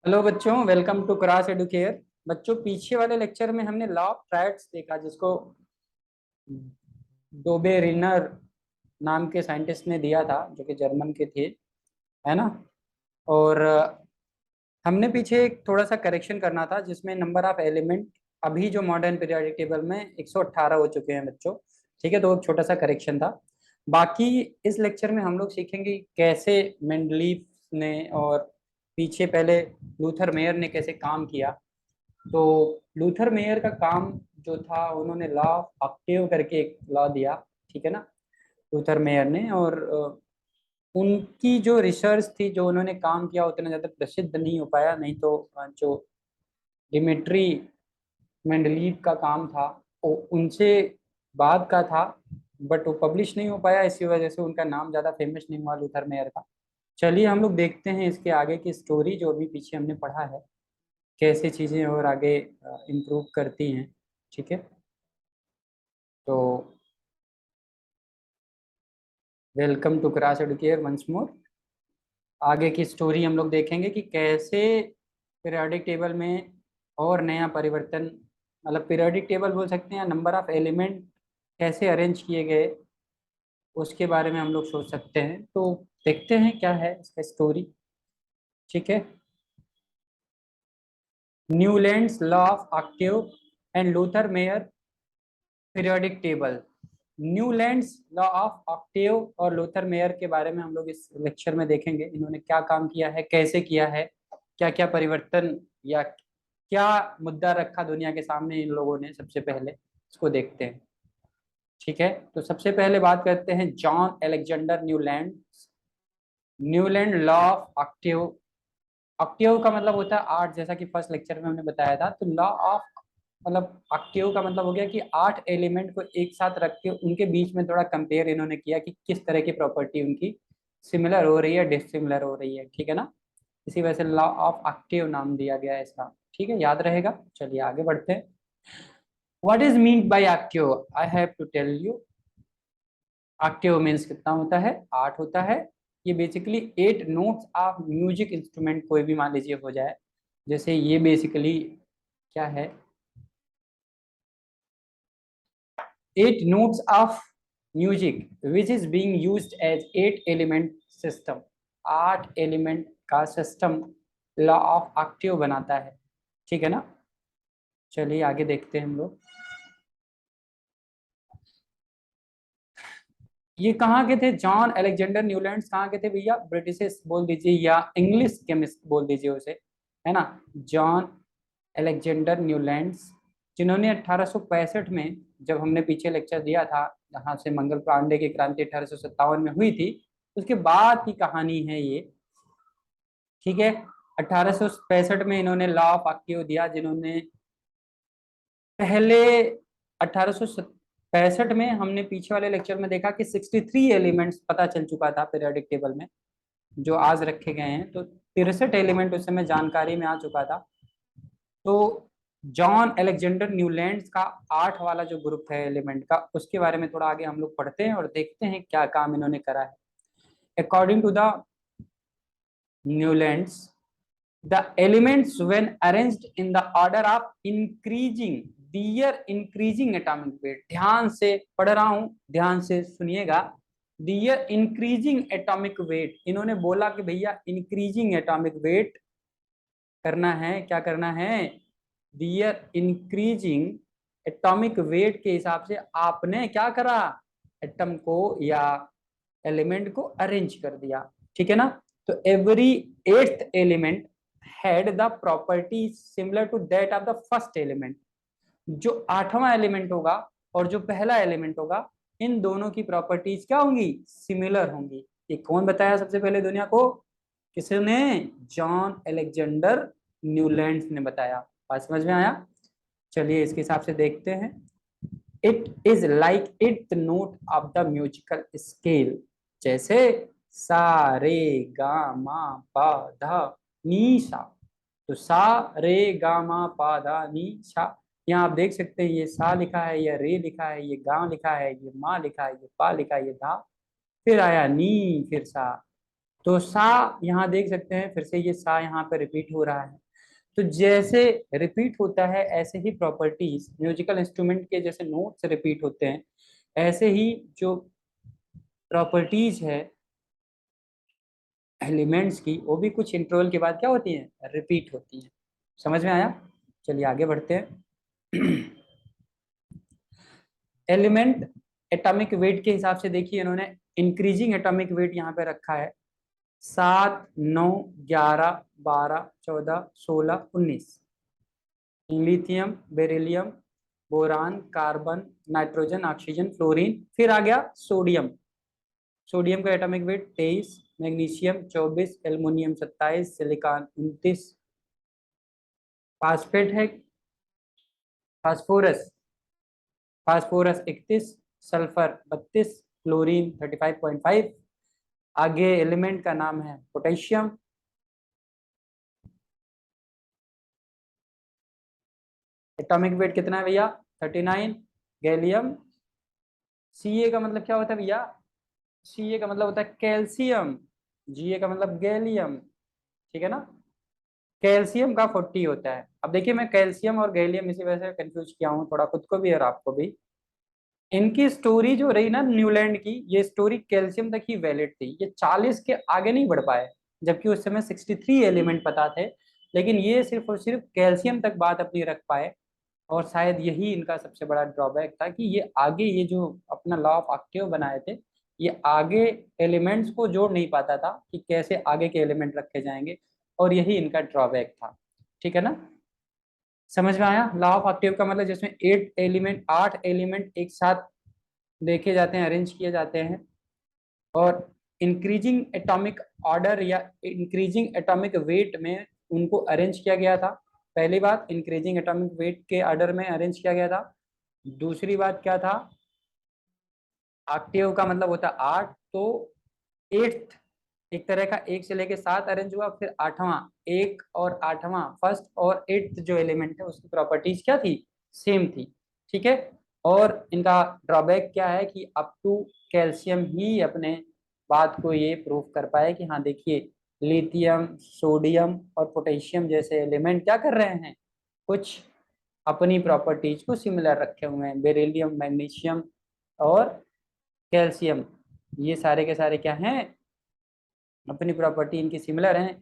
Hello बच्चों, welcome to Cross Educare. बच्चों, पीछे वाले लेक्चर में हमने लॉ ऑफ ट्रायड्स देखा, जिसको डोबे रिनर नाम के साइंटिस्ट ने दिया था, जो कि जर्मन के थे, है ना। और हमने पीछे एक थोड़ा सा करेक्शन करना था, जिसमें नंबर ऑफ एलिमेंट अभी जो मॉडर्न पीरियोडिक टेबल में 118 हो चुके हैं बच्चों। ठीक है, तो एक छोटा सा करेक्शन था। बाकी इस लेक्चर में हम लोग सीखेंगे कैसे मेंडलीफ ने और पीछे पहले लूथर मेयर ने कैसे काम किया। तो लूथर मेयर का काम जो था, उन्होंने लॉ ऑफ ऑक्टेव करके एक लॉ दिया। ठीक है ना, लूथर मेयर ने। और उनकी जो रिसर्च थी, जो उन्होंने काम किया, उतना ज़्यादा प्रसिद्ध नहीं हो पाया। नहीं तो जो डिमिट्री मेंडलीव का काम था, वो उनसे बाद का था, बट वो पब्लिश नहीं हो पाया। इसी वजह से उनका नाम ज़्यादा फेमस नहीं हुआ, लूथर मेयर का। चलिए हम लोग देखते हैं इसके आगे की स्टोरी, जो अभी पीछे हमने पढ़ा है, कैसे चीज़ें और आगे इम्प्रूव करती हैं। ठीक है, तो welcome to Cross Educare once more. आगे की स्टोरी हम लोग देखेंगे कि कैसे पीरियोडिक टेबल में और नया परिवर्तन, मतलब पीरियोडिक टेबल बोल सकते हैं, नंबर ऑफ एलिमेंट कैसे अरेंज किए गए, उसके बारे में हम लोग सोच सकते हैं। तो देखते हैं क्या है इसका स्टोरी। ठीक है, Newlands law of Octave and Lothar mayor periodic table. Newlands law of Octave और लूथर मेयर के बारे में हम लोग इस लेक्चर में देखेंगे। इन्होंने क्या काम किया है, कैसे किया है, क्या क्या परिवर्तन या क्या मुद्दा रखा दुनिया के सामने इन लोगों ने, सबसे पहले इसको देखते हैं। ठीक है, तो सबसे पहले बात करते हैं John Alexander Newland. Newland law of octave. Octave का मतलब होता है आठ, जैसा कि फर्स्ट लेक्चर में हमने बताया था। तो लॉ ऑफ मतलब ऑक्टेव का मतलब हो गया कि आठ एलिमेंट को एक साथ रख के उनके बीच में थोड़ा कंपेयर इन्होंने किया कि किस तरह की प्रॉपर्टी उनकी सिमिलर हो रही है, डिसिमिलर हो रही है। ठीक है ना, इसी वजह से लॉ ऑफ ऑक्टेव नाम दिया गया है इसका। ठीक है, याद रहेगा। चलिए आगे बढ़ते हैं। What is mean by octave? I have to tell you. Octave means कितना होता है? आठ होता है। ये basically eight notes of music instrument, कोई भी मान लीजिए हो जाए। जैसे ये बेसिकली क्या है, eight notes of music which is being used as eight element system। आठ एलिमेंट का सिस्टम लॉ ऑफ ऑक्टेव बनाता है। ठीक है ना, चलिए आगे देखते हैं हम लोग। ये कहाँ के थे? जॉन अलेक्जेंडर न्यूलैंड्स कहाँ के थे भैया? ब्रिटिश बोल दीजिए या इंग्लिश केमिस्ट बोल दीजिए उसे, है ना। जॉन अलेक्जेंडर न्यूलैंड्स, जिन्होंने 1865 में, जब हमने पीछे लेक्चर दिया था जहाँ से मंगल पांडे की क्रांति 1857 में हुई थी, उसके बाद की कहानी है ये। ठीक है, 1865 में इन्होंने लॉ ऑफ ऑक्टेव दिया, जिन्होंने पहले 1865 में, हमने पीछे वाले लेक्चर में देखा कि 63 एलिमेंट्स पता चल चुका था पीरियोडिक टेबल में, जो आज रखे गए हैं। तो 63 एलिमेंट उस समय जानकारी में आ चुका था। तो जॉन अलेक्जेंडर न्यूलैंड्स का आठ वाला जो ग्रुप है एलिमेंट का, उसके बारे में थोड़ा आगे हम लोग पढ़ते हैं और देखते हैं क्या काम इन्होंने करा है। According to the Newlands, the elements when arranged in the order of increasing their increasing atomic weight. ध्यान से पढ़ रहा हूं, ध्यान से सुनिएगा। दियर इंक्रीजिंग एटॉमिक वेट, इन्होंने बोला कि भैया इंक्रीजिंग एटॉमिक वेट करना है। क्या करना है? दियर इंक्रीजिंग एटॉमिक वेट के हिसाब से आपने क्या करा? एटम को या एलिमेंट को अरेंज कर दिया। ठीक है ना। तो every eighth element had the property similar to that of the first element. जो आठवां एलिमेंट होगा और जो पहला एलिमेंट होगा, इन दोनों की प्रॉपर्टीज क्या होंगी? सिमिलर होंगी। ये कौन बताया सबसे पहले दुनिया को? किसने? जॉन अलेक्जेंडर न्यूलैंड्स ने बताया। बात समझ में आया? चलिए इसके हिसाब से देखते हैं। It is like it note of the musical scale. जैसे सा रे गा मा पा धा नी सा। तो सा रे गा मा पा धा नी सा, यहाँ आप देख सकते हैं ये सा लिखा है, ये रे लिखा है, ये गा लिखा है, ये मा लिखा है, ये पा लिखा है, ये धा, फिर आया नी, फिर सा। तो सा यहाँ देख सकते हैं, फिर से ये सा यहाँ पे रिपीट हो रहा है। तो जैसे रिपीट होता है ऐसे ही प्रॉपर्टीज म्यूजिकल इंस्ट्रूमेंट के जैसे नोट्स रिपीट होते हैं, ऐसे ही जो प्रॉपर्टीज है एलिमेंट्स की वो भी कुछ इंटरवल के बाद क्या होती हैं, रिपीट होती हैं। समझ में आया? चलिए आगे बढ़ते हैं। एलिमेंट एटॉमिक वेट के हिसाब से देखिए इन्होंने इंक्रीजिंग एटॉमिक वेट यहाँ पे रखा है 7, 9, 11, 12, 14, 16, 19। Lithium, beryllium, boron, carbon, nitrogen, oxygen, fluorine, फिर आ गया सोडियम। सोडियम का atomic weight 23, magnesium 24, aluminium 27, silicon 29, phosphate है फास्फोरस फास्फोरस 31, सल्फर 32, क्लोरीन 35.5। आगे एलिमेंट का नाम है पोटेशियम, एटॉमिक वेट कितना है भैया, 39। गैलियम, सी ए का मतलब क्या होता है भैया, सी ए का मतलब होता है कैल्शियम, जी ए का मतलब गैलियम, ठीक है ना। कैल्शियम का 40 होता है। अब देखिए मैं कैल्शियम और गैलियम इसी वजह से कंफ्यूज किया हूँ थोड़ा, खुद को भी और आपको भी। इनकी स्टोरी जो रही ना न्यूलैंड की, ये स्टोरी कैल्शियम तक ही वैलिड थी, ये 40 के आगे नहीं बढ़ पाए, जबकि उस समय 63 एलिमेंट पता थे, लेकिन ये सिर्फ और सिर्फ कैल्शियम तक बात अपनी रख पाए। और शायद यही इनका सबसे बड़ा ड्रॉबैक था कि ये आगे ये जो अपना लॉ ऑफ ऑक्टेव बनाए थे, ये आगे एलिमेंट्स को जोड़ नहीं पाता था कि कैसे आगे के एलिमेंट रखे जाएंगे, और यही इनका ड्रॉबैक था। ठीक है ना, समझ में आया? लॉ ऑफ ऑक्टेव का मतलब जिसमें 8 एलिमेंट एक साथ देखे जाते हैं, अरेंज किए जाते हैं, और इंक्रीजिंग एटॉमिक ऑर्डर या इंक्रीजिंग एटॉमिक वेट में उनको अरेंज किया गया था। पहली बात, इंक्रीजिंग एटॉमिक वेट के ऑर्डर में अरेंज किया गया था। दूसरी बात क्या था, ऑक्टेव का मतलब होता है 8, तो एट्थ एक तरह का 1 से लेके 7 अरेंज हुआ, फिर आठवां, एक और आठवां, फर्स्ट और एट्थ जो एलिमेंट है उसकी प्रॉपर्टीज क्या थी, सेम थी। ठीक है, और इनका ड्रॉबैक क्या है कि अप टू कैल्शियम ही अपने बात को ये प्रूव कर पाए कि हाँ देखिए लिथियम, सोडियम और पोटेशियम जैसे एलिमेंट क्या कर रहे हैं, कुछ अपनी प्रॉपर्टीज को सिमिलर रखे हुए हैं। बेरिलियम, मैग्नीशियम और कैल्शियम, ये सारे के सारे क्या हैं, अपनी प्रॉपर्टी इनकी सिमिलर हैं,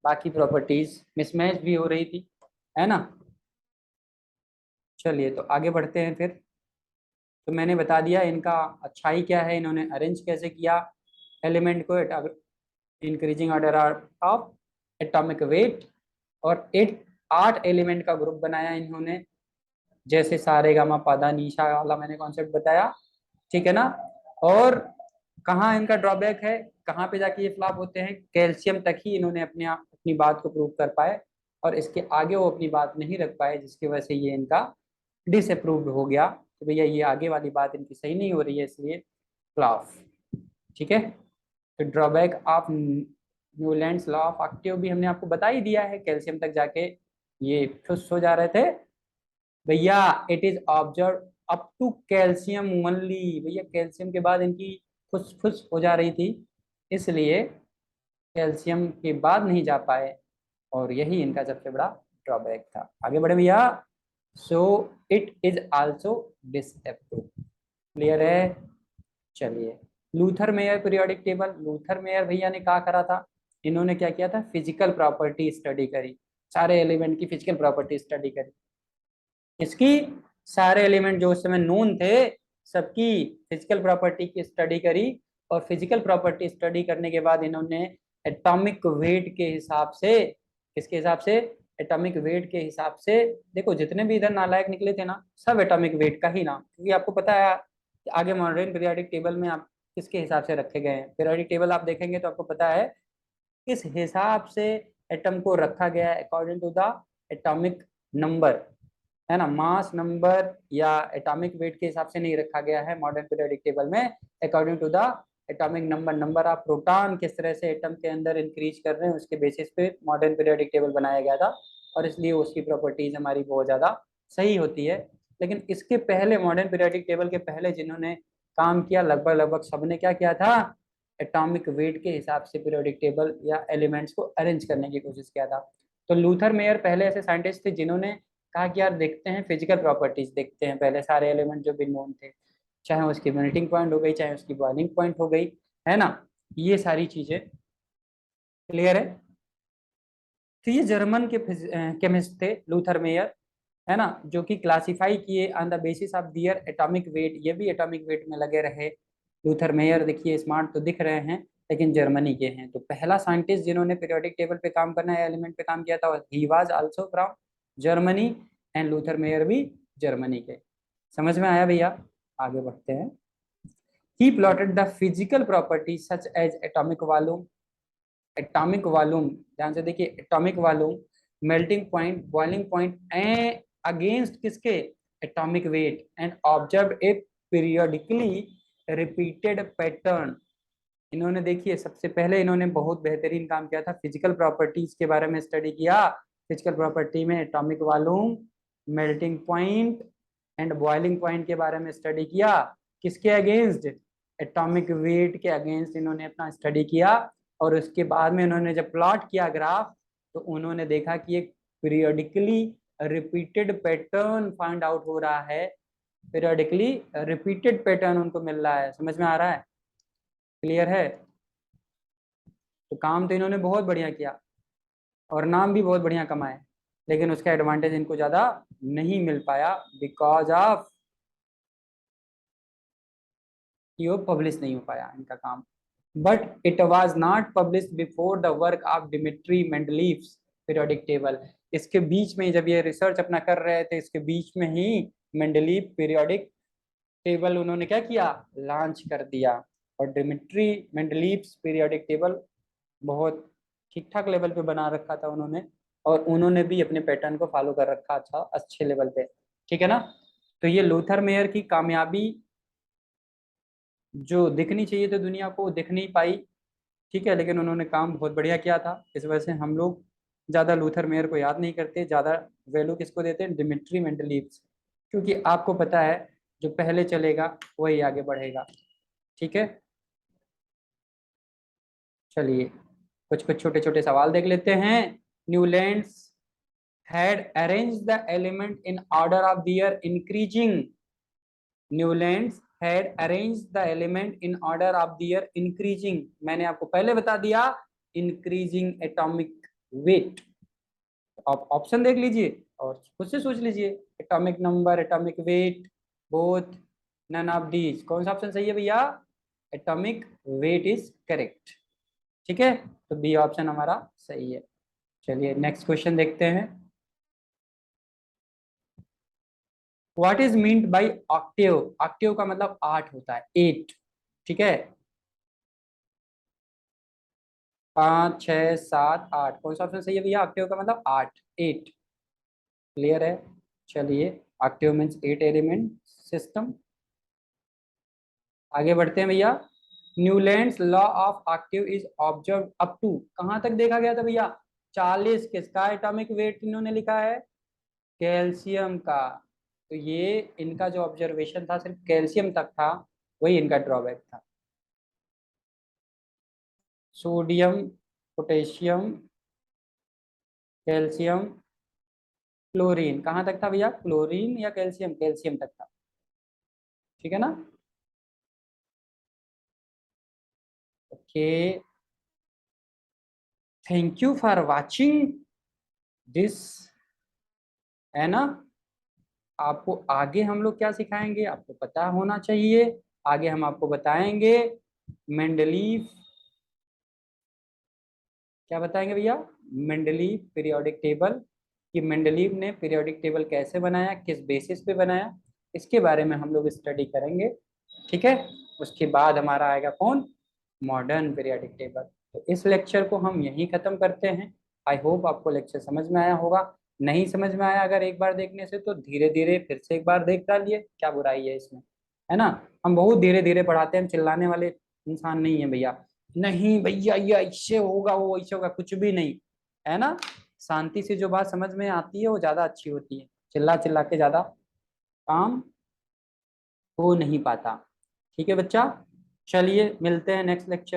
बाकी प्रॉपर्टीज मिसमैच भी हो रही थी, है ना। चलिए तो आगे बढ़ते हैं फिर। तो मैंने बता दिया इनका अच्छाई क्या है, इन्होंने अरेंज कैसे किया एलिमेंट को, increasing order of atomic weight, और 8 एलिमेंट का ग्रुप बनाया इन्होंने, जैसे सारे गामा पादा नीशा वाला मैंने कॉन्सेप्ट बताया। ठीक है ना, और कहाँ इनका ड्रॉबैक है, कहाँ पे जाके ये फ्लॉप होते हैं, कैल्शियम तक ही इन्होंने अपनी बात को प्रूव कर पाए, और इसके आगे वो अपनी बात नहीं रख पाए, जिसकी वजह से ये इनका डिसअप्रूव्ड हो गया कि भैया ये आगे वाली बात इनकी सही नहीं हो रही है, इसलिए फ्लॉप। ठीक है, तो drawback of Newlands law of Octave भी हमने आपको बता ही दिया है, कैल्शियम तक जाके ये खुश हो जा रहे थे भैया। It is observe up to calcium only, भैया कैल्शियम के बाद इनकी फुस फुस हो जा रही थी, इसलिए कैल्शियम के बाद नहीं जा पाए, और यही इनका सबसे बड़ा ड्रॉबैक था। आगे बढ़े भैया। So it is also disapprove, clear है। चलिए, Luther mayor periodic table, Luther mayor भैया ने क्या करा था, इन्होंने क्या किया था, फिजिकल प्रॉपर्टी स्टडी करी, सारे एलिमेंट की फिजिकल प्रॉपर्टी स्टडी करी। इसकी सारे एलिमेंट जो उस समय नोन थे सबकी फिजिकल प्रॉपर्टी की स्टडी करी, और फिजिकल प्रॉपर्टी स्टडी करने के बाद इन्होंने एटॉमिक वेट के हिसाब से, किसके हिसाब से, एटॉमिक वेट के हिसाब से, देखो जितने भी इधर नालायक निकले थे ना सब एटॉमिक वेट का ही ना, क्योंकि आपको पता है कि आगे मॉडर्न पीरियोडिक टेबल में आप किसके हिसाब से रखे गए हैं, पीरियोडिक टेबल आप देखेंगे तो आपको पता है किस हिसाब से एटम को रखा गया है, according to the atomic number, है ना। मास नंबर या एटॉमिक वेट के हिसाब से नहीं रखा गया है मॉडर्न पीरियोडिक टेबल में, according to the atomic number, number of proton किस तरह से एटम के अंदर इंक्रीज कर रहे हैं उसके बेसिस पे मॉडर्न पीरियोडिक टेबल बनाया गया था, और इसलिए उसकी प्रॉपर्टीज हमारी बहुत ज़्यादा सही होती है। लेकिन इसके पहले मॉडर्न पीरियोडिक टेबल के पहले जिन्होंने काम किया लगभग लगभग सबने क्या किया था, एटॉमिक वेट के हिसाब से पीरियोडिक टेबल या एलिमेंट्स को अरेंज करने की कोशिश किया था। तो लूथर मेयर पहले ऐसे साइंटिस्ट थे जिन्होंने कहा कि यार देखते हैं फिजिकल प्रॉपर्टीज, देखते हैं पहले सारे एलिमेंट जो भी नोन थे, चाहे उसकी मेल्टिंग पॉइंट हो गई, चाहे उसकी बॉइलिंग पॉइंट हो गई, है ना, ये सारी चीजें क्लियर है। तो ये जर्मन के केमिस्ट थे लूथर मेयर, है ना, जो कि क्लासिफाई किए on the basis of their atomic weight, ये भी एटॉमिक वेट में लगे रहे। लूथर मेयर देखिए स्मार्ट तो दिख रहे हैं लेकिन जर्मनी के हैं। तो पहला साइंटिस्ट जिन्होंने पीरियोडिक टेबल पे काम करना है, एलिमेंट पे काम किया था, he was also from Germany, and Lothar Meyer भी जर्मनी के। समझ में आया भैया? आगे बढ़ते हैं। He plotted the physical properties such as atomic volume, atomic volume ध्यान से देखिए, atomic volume, melting point, boiling point and against किसके, atomic weight, and observe a periodically repeated pattern. इन्होंने देखिए सबसे पहले इन्होंने बहुत बेहतरीन काम किया था, फिजिकल प्रॉपर्टीज के बारे में स्टडी किया। फिजिकल प्रॉपर्टी में atomic volume, melting point and boiling point के बारे में स्टडी किया। किसके अगेंस्ट, एटॉमिक वेट के अगेंस्ट इन्होंने अपना स्टडी किया। और उसके बाद में इन्होंने जब प्लॉट किया ग्राफ, तो उन्होंने देखा कि एक periodically repeated pattern find out हो रहा है, पीरियोडिकली रिपीटेड पैटर्न उनको मिल रहा है। समझ में आ रहा है? क्लियर है? तो काम तो इन्होंने बहुत बढ़िया किया और नाम भी बहुत बढ़िया कमाए, लेकिन उसका एडवांटेज इनको ज्यादा नहीं मिल पाया बिकॉज ऑफ ये पब्लिश नहीं हो पाया इनका काम। But it was not publish before the work of Dmitri Mendeleev's periodic table. इसके बीच में जब ये रिसर्च अपना कर रहे थे, इसके बीच में ही मेंडलीव पीरियोडिक टेबल उन्होंने क्या किया, लॉन्च कर दिया। और डिमिट्री मेंडलीव्स पीरियोडिक टेबल बहुत ठीक ठाक लेवल पे बना रखा था उन्होंने, और उन्होंने भी अपने पैटर्न को फॉलो कर रखा था अच्छे लेवल पे। ठीक है ना? तो ये लूथर मेयर की कामयाबी जो दिखनी चाहिए थी दुनिया को, दिख नहीं पाई। ठीक है, लेकिन उन्होंने काम बहुत बढ़िया किया था। इस वजह से हम लोग ज़्यादा लूथर मेयर को याद नहीं करते, ज़्यादा वैल्यू किसको देते हैं, डिमिट्री मेंडलीव्स, क्योंकि आपको पता है जो पहले चलेगा वही आगे बढ़ेगा। ठीक है, चलिए कुछ कुछ छोटे छोटे सवाल देख लेते हैं। Newlands had arranged the element in order of their increasing, Newlands had arranged the element in order of their increasing, मैंने आपको पहले बता दिया, increasing atomic weight। आप ऑप्शन देख लीजिए और खुद से सोच लीजिए, atomic number, atomic weight, both, none of these, कौन सा ऑप्शन सही है भैया? Atomic weight is correct. ठीक है, तो बी ऑप्शन हमारा सही है। चलिए नेक्स्ट क्वेश्चन देखते हैं। What is meant by Octave? Octave का मतलब 8 होता है, 8। ठीक है, 5 6 7 8, कौन सा ऑप्शन सही है भैया? ऑक्टेव का मतलब 8, 8। क्लियर है? चलिए, ऑक्टेव मीन्स 8 एलिमेंट सिस्टम। आगे बढ़ते हैं भैया। Newlands law of octave is observe up to, कहाँ तक देखा गया था भैया? 40। किसका एटॉमिक वेट इन्होंने लिखा है? कैल्शियम का। तो ये इनका जो ऑब्जर्वेशन था सिर्फ कैल्शियम तक था, वही इनका ड्रॉबैक था। सोडियम, पोटेशियम, कैल्शियम, क्लोरीन, कहाँ तक था भैया? क्लोरीन या कैल्शियम? कैल्शियम तक था। ठीक है ना? Okay, thank you for watching this, है ना। आपको आगे हम लोग क्या सिखाएंगे आपको पता होना चाहिए। आगे हम आपको बताएंगे मेंडलीव, क्या बताएंगे भैया? मेंडलीव पीरियोडिक टेबल, कि मेंडलीव ने पीरियोडिक टेबल कैसे बनाया, किस बेसिस पे बनाया, इसके बारे में हम लोग स्टडी करेंगे। ठीक है, उसके बाद हमारा आएगा कौन? Modern periodic table. तो इस लेक्चर को हम यहीं खत्म करते हैं। आई होप आपको लेक्चर समझ में आया होगा। नहीं समझ में आया अगर एक बार देखने से, तो धीरे धीरे फिर से एक बार देख डालिए, क्या बुराई है इसमें, है ना। हम बहुत धीरे धीरे पढ़ाते हैं, हम चिल्लाने वाले इंसान नहीं है भैया। नहीं भैया ये ऐसे होगा, वो ऐसे होगा, कुछ भी नहीं, है ना। शांति से जो बात समझ में आती है वो ज्यादा अच्छी होती है, चिल्ला चिल्ला के ज्यादा काम हो नहीं पाता। ठीक है बच्चा, चलिए मिलते हैं नेक्स्ट लेक्चर।